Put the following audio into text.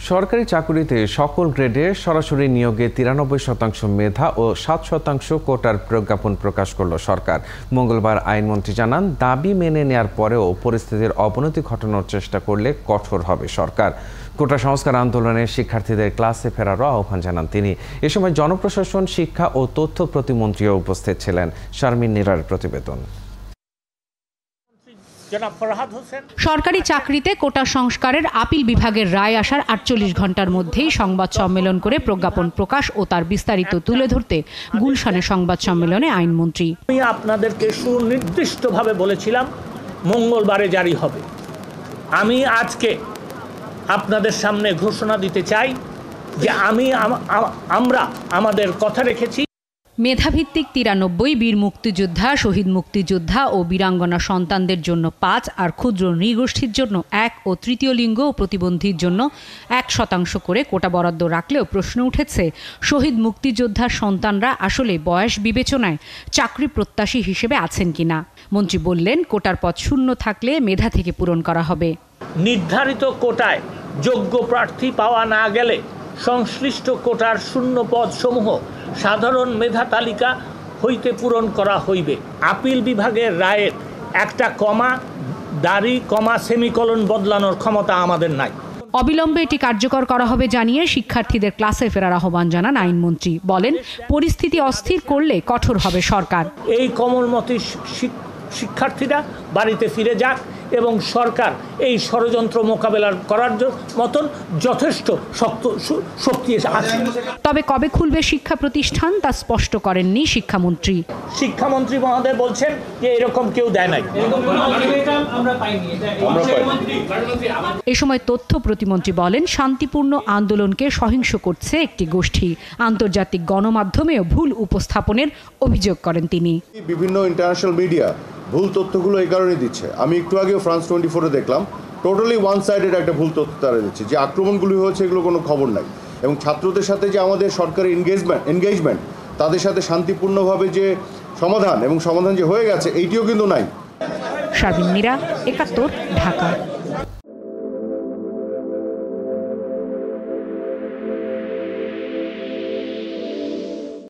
সরকারি চাকুরিতে সকল গ্রেডে সরাসরি নিয়োগে 93% মেধা ও 7% কোটার প্রজ্ঞাপন প্রকাশ করল সরকার। মঙ্গলবার আইনমন্ত্রী জানান, দাবি মেনে নেয়ার পরেও পরিস্থিতির অবনতি ঘটানোর চেষ্টা করলে কঠোর হবে সরকার। কোটা সংস্কার আন্দোলনে শিক্ষার্থীদের ক্লাসে ফেরারও আহ্বান জানান তিনি। এ সময় জনপ্রশাসন, শিক্ষা ও তথ্য প্রতিমন্ত্রীও উপস্থিত ছিলেন। শারমিন নিরার প্রতিবেদন। সরকারি চাকরিতে কোটা সংস্কারের আপিল বিভাগের রায় আসার 48 ঘন্টার মধ্যেই সংবাদ সম্মেলন করে প্রজ্ঞাপন প্রকাশ ও তার বিস্তারিত তুলে ধরতে গুলশানে সংবাদ সম্মেলনে আইনমন্ত্রী। আমি আপনাদেরকে সুনির্দিষ্টভাবে বলেছিলাম মঙ্গলবারে জারি হবে। আমি আজকে আপনাদের সামনে ঘোষণা দিতে চাই যে আমরা আমাদের কথা রেখেছি। মেধাভিত্তিক 93 বীর মুক্তিযোদ্ধা, শহীদ মুক্তিযোদ্ধা ও বীরাঙ্গনা সন্তানদের জন্য 5 আর ক্ষুদ্র নৃগোষ্ঠীর জন্য 1 ও তৃতীয় লিঙ্গ ও প্রতিবন্ধীর জন্য 1% করে কোটা বরাদ্দ রাখলেও প্রশ্ন উঠেছে, শহীদ মুক্তিযোদ্ধার সন্তানরা আসলে বয়স বিবেচনায় চাকরি প্রত্যাশী হিসেবে আছেন কিনা। মন্ত্রী বললেন, কোটার পদ শূন্য থাকলে মেধা থেকে পূরণ করা হবে। নির্ধারিত কোটায় যোগ্য প্রার্থী পাওয়া না গেলে সংশ্লিষ্ট কোটার শূন্য পদ সমূহ সাধারণ মেধা তালিকা হইতে পূরণ করা হইবে। আপিল বিভাগের রায়ের একটা কমা, দাড়ি, কমা, সেমিকলন বদলানোর ক্ষমতা আমাদের নাই। অবিলম্বে এটি কার্যকর করা হবে জানিয়ে শিক্ষার্থীদের ক্লাসে ফেরার আহ্বান জানান আইনমন্ত্রী। বলেন, পরিস্থিতি অস্থির করলে কঠোর হবে সরকার। এই কোমলমতি শিক্ষার্থীরা বাড়িতে ফিরে যাক এবং সরকার এই ষড়যন্ত্র মোকাবেলা করার মতন যথেষ্ট শক্তি আছে। তবে কবে খুলবে শিক্ষা প্রতিষ্ঠান তা স্পষ্ট করেননি শিক্ষামন্ত্রী। শিক্ষামন্ত্রী মহোদয় বলছেন যে এরকম কেউ দেয় নাই। এ সময় তথ্য প্রতিমন্ত্রী বলেন, শান্তিপূর্ণ আন্দোলনকে সহিংস করছে একটি গোষ্ঠী। আন্তর্জাতিক গণমাধ্যমেও ভুল উপস্থাপনের অভিযোগ করেন তিনি। বিভিন্ন ইন্টারন্যাশনাল মিডিয়া ভুল তথ্যগুলো এই কারণে দিচ্ছে। আমি একটু আগেও ফ্রান্স 24-এ দেখলাম টোটালি ওয়ান সাইডেড একটা ভুল তথ্য তারা দিচ্ছে, যে আক্রমণগুলি হয়েছে এগুলো কোনো খবর নাই। এবং ছাত্রদের সাথে যে আমাদের সরকারি এনগেজমেন্ট তাদের সাথে শান্তিপূর্ণভাবে যে সমাধান যে হয়ে গেছে এইটিও কিন্তু নাই। শারমিন নিরা, 71, ঢাকা।